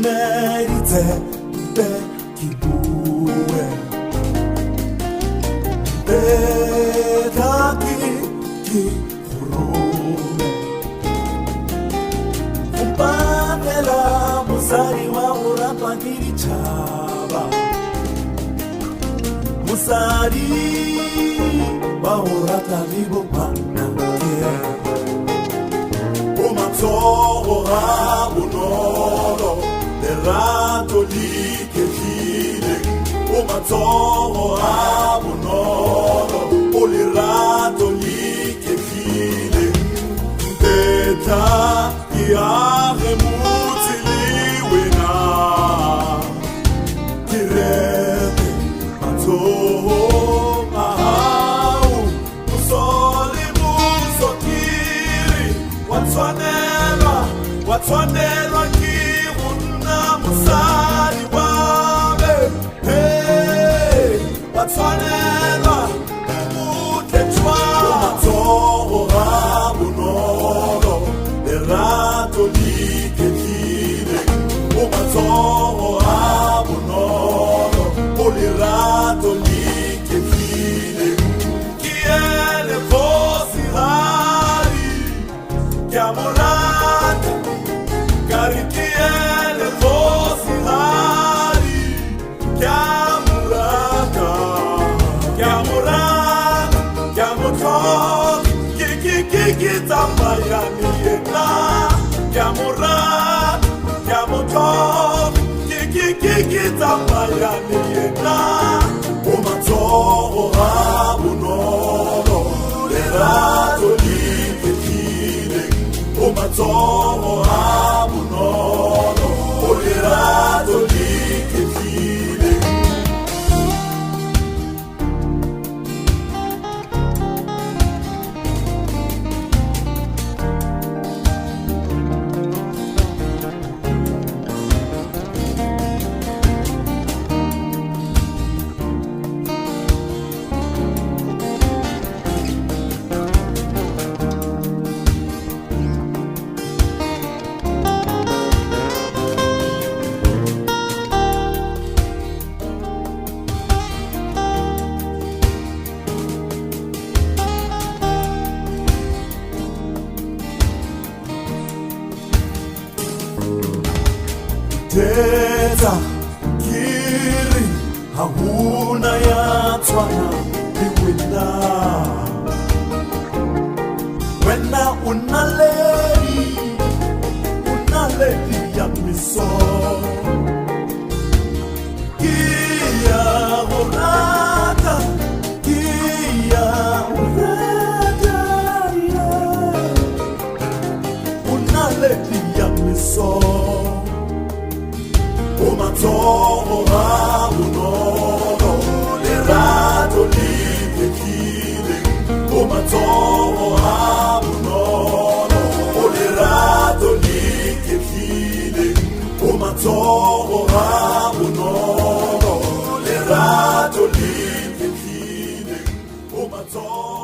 Merite be kibue Bedaki ki hurume Umpamela musari wa urapa kirichaba Musari wa urata libo panake Umatoro abunolo Rato li che file, umatoro abunolo, olirato li che file, teta iare mutili wena, tirete matoro mahau, musoli musokiri, watwanelwa Musari wabe, hey, watwanelwa mutechwa Umatoro abunolo, erato like file Umatoro abunolo, olirato like file Kiele fosi hari, chiamolate, carichiele fosi hari, chiamurata, chiamutok, kiki tambayani yena, chiamutok, kiki tambayani yena, Umatoro abunolo, lerato like file, Umatoro abunolo, olirato like file. Teta kiri hauna ya twana biwina Wena unaledi ya miso Kia urata Unaledi ya miso Umatoro abunolo, lerato like file Umatoro abunolo, olirato like file Umatoro abunolo, lerato like file Umatoro